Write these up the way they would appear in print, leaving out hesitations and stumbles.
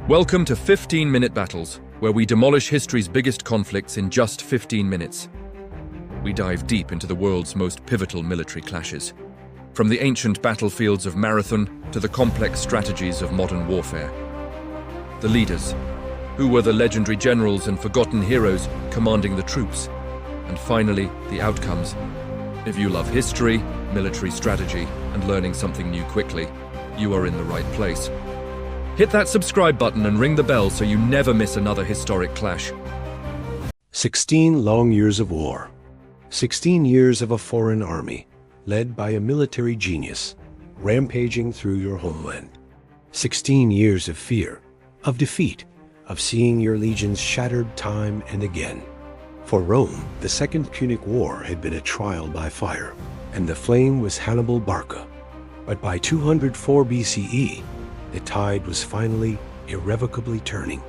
Welcome to 15-minute battles, where we demolish history's biggest conflicts in just 15 minutes. We dive deep into the world's most pivotal military clashes, from the ancient battlefields of Marathon to the complex strategies of modern warfare. The leaders, who were the legendary generals and forgotten heroes commanding the troops, and finally, the outcomes. If you love history, military strategy, and learning something new quickly, you are in the right place. Hit that subscribe button and ring the bell so you never miss another historic clash. 16 long years of war. 16 years of a foreign army, led by a military genius, rampaging through your homeland. 16 years of fear, of defeat, of seeing your legions shattered time and again. For Rome, the Second Punic War had been a trial by fire, and the flame was Hannibal Barca. But by 204 BCE, the tide was finally, irrevocably turning.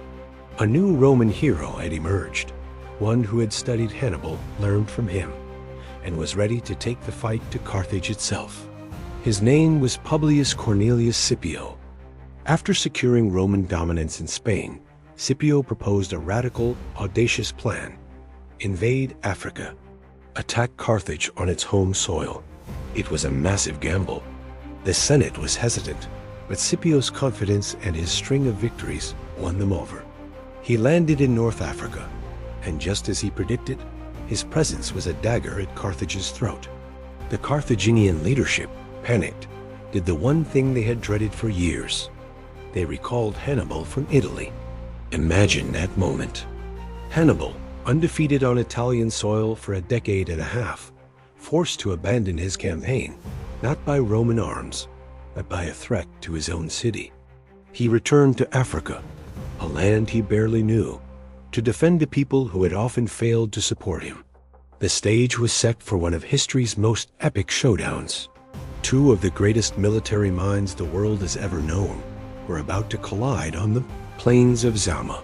A new Roman hero had emerged, one who had studied Hannibal, learned from him, and was ready to take the fight to Carthage itself. His name was Publius Cornelius Scipio. After securing Roman dominance in Spain, Scipio proposed a radical, audacious plan: invade Africa, attack Carthage on its home soil. It was a massive gamble. The Senate was hesitant, but Scipio's confidence and his string of victories won them over. He landed in North Africa, and just as he predicted, his presence was a dagger at Carthage's throat. The Carthaginian leadership, panicked, did the one thing they had dreaded for years. They recalled Hannibal from Italy. Imagine that moment. Hannibal, undefeated on Italian soil for a decade and a half, forced to abandon his campaign, not by Roman arms, but by a threat to his own city. He returned to Africa, a land he barely knew, to defend the people who had often failed to support him. The stage was set for one of history's most epic showdowns. Two of the greatest military minds the world has ever known were about to collide on the plains of Zama.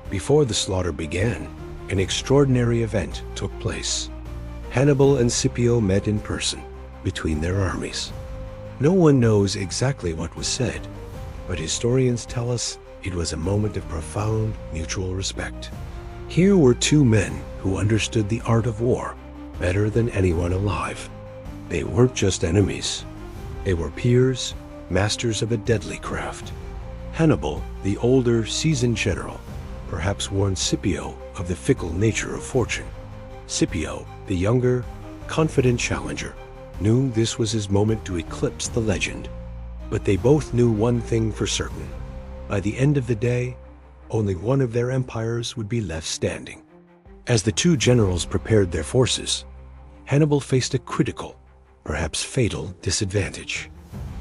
Before the slaughter began, an extraordinary event took place. Hannibal and Scipio met in person, between their armies. No one knows exactly what was said, but historians tell us it was a moment of profound mutual respect. Here were two men who understood the art of war better than anyone alive. They weren't just enemies. They were peers, masters of a deadly craft. Hannibal, the older, seasoned general, perhaps warned Scipio of the fickle nature of fortune. Scipio, the younger, confident challenger, knew this was his moment to eclipse the legend. But they both knew one thing for certain. By the end of the day, only one of their empires would be left standing. As the two generals prepared their forces, Hannibal faced a critical, perhaps fatal, disadvantage.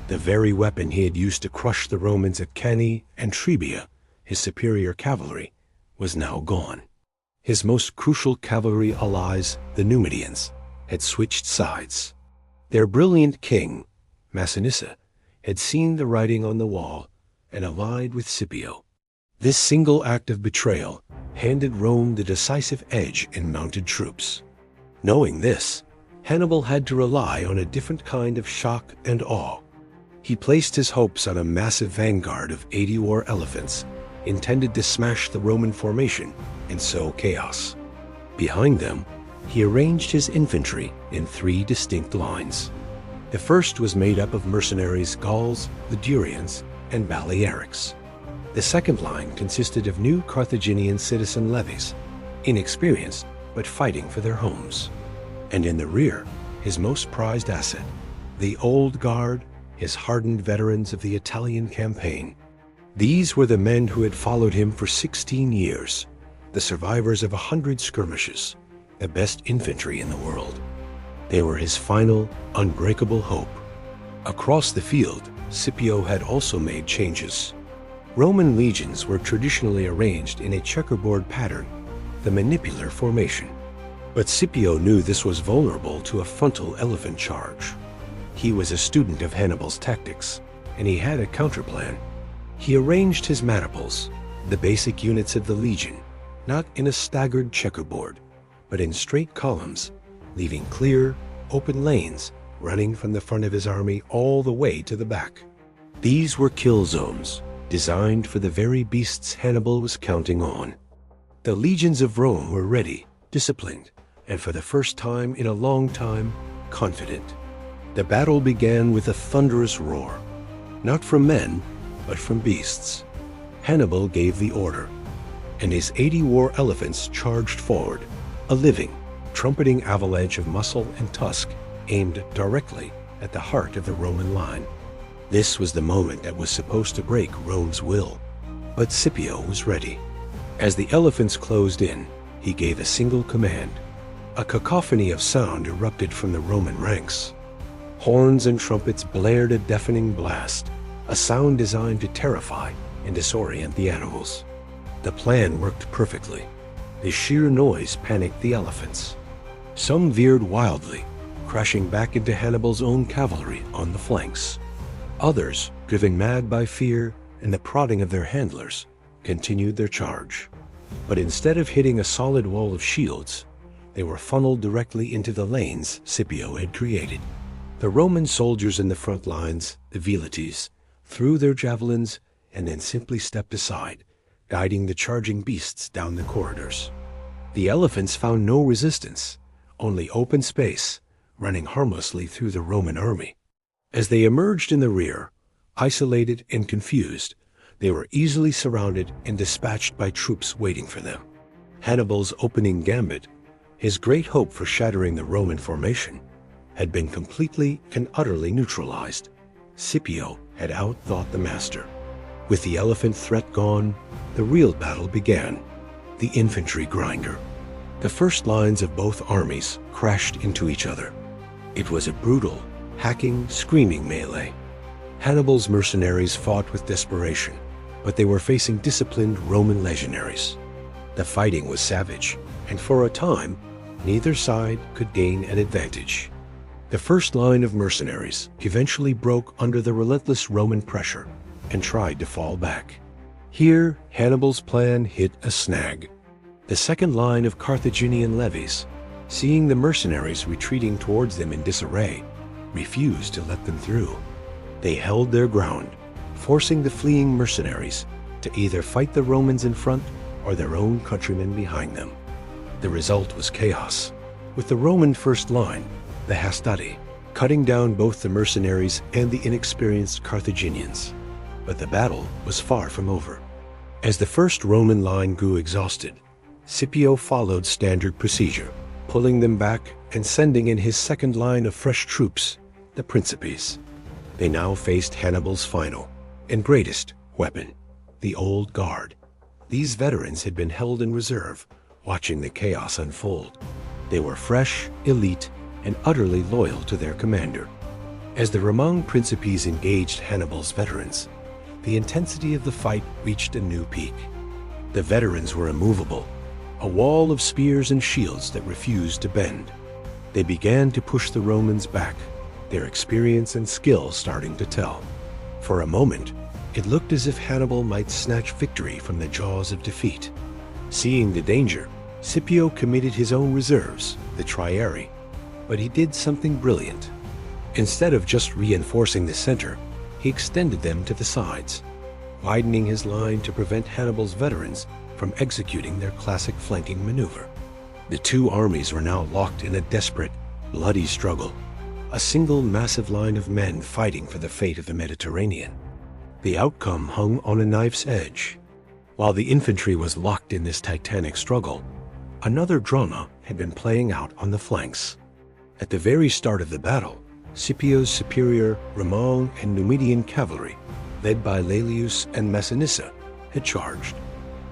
The very weapon he had used to crush the Romans at Cannae and Trebia, his superior cavalry, was now gone. His most crucial cavalry allies, the Numidians, had switched sides. Their brilliant king, Massinissa, had seen the writing on the wall and allied with Scipio. This single act of betrayal handed Rome the decisive edge in mounted troops. Knowing this, Hannibal had to rely on a different kind of shock and awe. He placed his hopes on a massive vanguard of 80 war elephants, intended to smash the Roman formation and sow chaos. Behind them, he arranged his infantry in 3 distinct lines. The first was made up of mercenaries Gauls, Ligurians, and Balearics. The second line consisted of new Carthaginian citizen levies, inexperienced but fighting for their homes. And in the rear, his most prized asset, the Old Guard, his hardened veterans of the Italian campaign. These were the men who had followed him for 16 years, the survivors of 100 skirmishes, the best infantry in the world. They were his final, unbreakable hope. Across the field, Scipio had also made changes. Roman legions were traditionally arranged in a checkerboard pattern, the manipular formation. But Scipio knew this was vulnerable to a frontal elephant charge. He was a student of Hannibal's tactics, and he had a counterplan. He arranged his maniples, the basic units of the legion, not in a staggered checkerboard, but in straight columns, leaving clear, open lanes running from the front of his army all the way to the back. These were kill zones, designed for the very beasts Hannibal was counting on. The legions of Rome were ready, disciplined, and for the first time in a long time, confident. The battle began with a thunderous roar, not from men, but from beasts. Hannibal gave the order, and his 80 war elephants charged forward, a living, trumpeting avalanche of muscle and tusk aimed directly at the heart of the Roman line. This was the moment that was supposed to break Rome's will, but Scipio was ready. As the elephants closed in, he gave a single command. A cacophony of sound erupted from the Roman ranks. Horns and trumpets blared a deafening blast, a sound designed to terrify and disorient the animals. The plan worked perfectly. The sheer noise panicked the elephants. Some veered wildly, crashing back into Hannibal's own cavalry on the flanks. Others, driven mad by fear and the prodding of their handlers, continued their charge. But instead of hitting a solid wall of shields, they were funneled directly into the lanes Scipio had created. The Roman soldiers in the front lines, the velites, threw their javelins and then simply stepped aside, guiding the charging beasts down the corridors. The elephants found no resistance, only open space, running harmlessly through the Roman army. As they emerged in the rear, isolated and confused, they were easily surrounded and dispatched by troops waiting for them. Hannibal's opening gambit, his great hope for shattering the Roman formation, had been completely and utterly neutralized. Scipio had outthought the master. With the elephant threat gone, the real battle began. The infantry grinder. The first lines of both armies crashed into each other. It was a brutal, hacking, screaming melee. Hannibal's mercenaries fought with desperation, but they were facing disciplined Roman legionaries. The fighting was savage, and for a time, neither side could gain an advantage. The first line of mercenaries eventually broke under the relentless Roman pressure and tried to fall back. Here, Hannibal's plan hit a snag. The second line of Carthaginian levies, seeing the mercenaries retreating towards them in disarray, refused to let them through. They held their ground, forcing the fleeing mercenaries to either fight the Romans in front or their own countrymen behind them. The result was chaos, with the Roman first line, the hastati, cutting down both the mercenaries and the inexperienced Carthaginians. But the battle was far from over. As the first Roman line grew exhausted, Scipio followed standard procedure, pulling them back and sending in his second line of fresh troops, the Principes. They now faced Hannibal's final and greatest weapon, the Old Guard. These veterans had been held in reserve, watching the chaos unfold. They were fresh, elite, and utterly loyal to their commander. As the Roman Principes engaged Hannibal's veterans, the intensity of the fight reached a new peak. The veterans were immovable, a wall of spears and shields that refused to bend. They began to push the Romans back, their experience and skill starting to tell. For a moment, it looked as if Hannibal might snatch victory from the jaws of defeat. Seeing the danger, Scipio committed his own reserves, the Triarii. But he did something brilliant. Instead of just reinforcing the center, he extended them to the sides, widening his line to prevent Hannibal's veterans from executing their classic flanking maneuver. The two armies were now locked in a desperate, bloody struggle, a single massive line of men fighting for the fate of the Mediterranean. The outcome hung on a knife's edge. While the infantry was locked in this titanic struggle, another drama had been playing out on the flanks. At the very start of the battle, Scipio's superior Roman and Numidian cavalry, led by Laelius and Massinissa, had charged.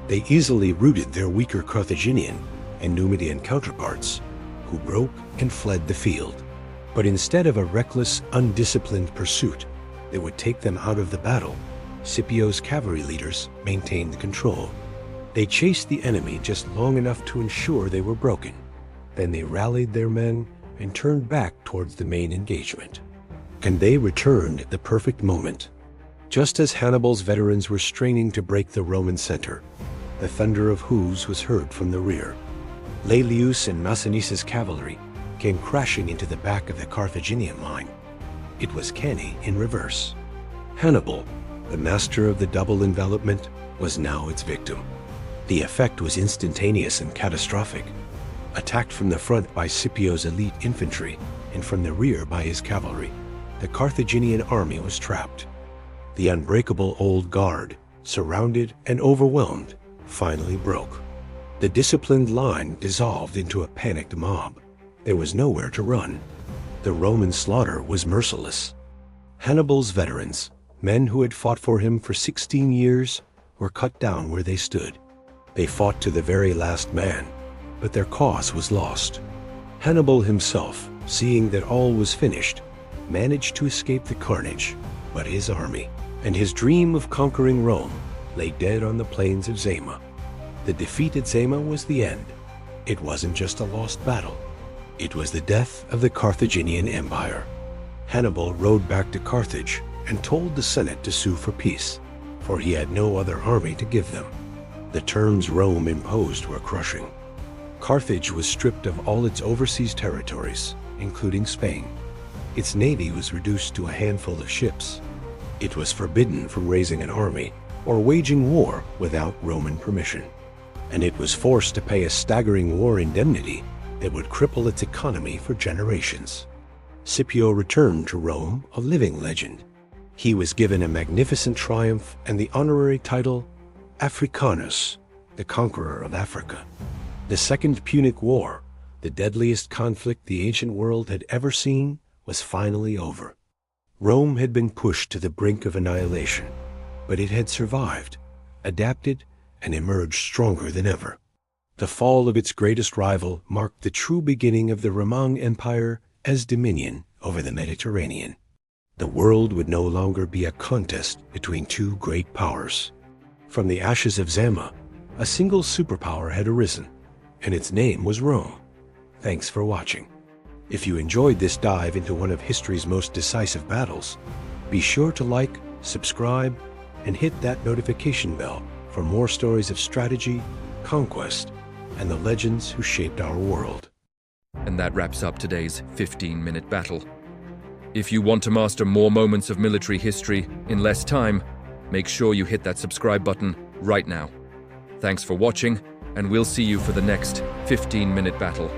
They easily routed their weaker Carthaginian and Numidian counterparts, who broke and fled the field. But instead of a reckless, undisciplined pursuit that would take them out of the battle, Scipio's cavalry leaders maintained control. They chased the enemy just long enough to ensure they were broken. Then they rallied their men and turned back towards the main engagement. And they returned at the perfect moment. Just as Hannibal's veterans were straining to break the Roman center, the thunder of hooves was heard from the rear. Laelius and Massinissa's cavalry came crashing into the back of the Carthaginian line. It was Cannae in reverse. Hannibal, the master of the double envelopment, was now its victim. The effect was instantaneous and catastrophic. Attacked from the front by Scipio's elite infantry and from the rear by his cavalry, the Carthaginian army was trapped. The unbreakable old guard, surrounded and overwhelmed, finally broke. The disciplined line dissolved into a panicked mob. There was nowhere to run. The Roman slaughter was merciless. Hannibal's veterans, men who had fought for him for 16 years, were cut down where they stood. They fought to the very last man, but their cause was lost. Hannibal himself, seeing that all was finished, managed to escape the carnage, but his army and his dream of conquering Rome lay dead on the plains of Zama. The defeat at Zama was the end. It wasn't just a lost battle. It was the death of the Carthaginian Empire. Hannibal rode back to Carthage and told the Senate to sue for peace, for he had no other army to give them. The terms Rome imposed were crushing. Carthage was stripped of all its overseas territories, including Spain. Its navy was reduced to a handful of ships. It was forbidden from raising an army or waging war without Roman permission. And it was forced to pay a staggering war indemnity that would cripple its economy for generations. Scipio returned to Rome a living legend. He was given a magnificent triumph and the honorary title Africanus, the conqueror of Africa. The Second Punic War, the deadliest conflict the ancient world had ever seen, was finally over. Rome had been pushed to the brink of annihilation, but it had survived, adapted, and emerged stronger than ever. The fall of its greatest rival marked the true beginning of the Roman Empire as dominion over the Mediterranean. The world would no longer be a contest between two great powers. From the ashes of Zama, a single superpower had arisen, and its name was Rome. Thanks for watching. If you enjoyed this dive into one of history's most decisive battles, be sure to like, subscribe, and hit that notification bell for more stories of strategy, conquest, and the legends who shaped our world. And that wraps up today's 15-minute battle. If you want to master more moments of military history in less time, make sure you hit that subscribe button right now. Thanks for watching, and we'll see you for the next 15-minute battle.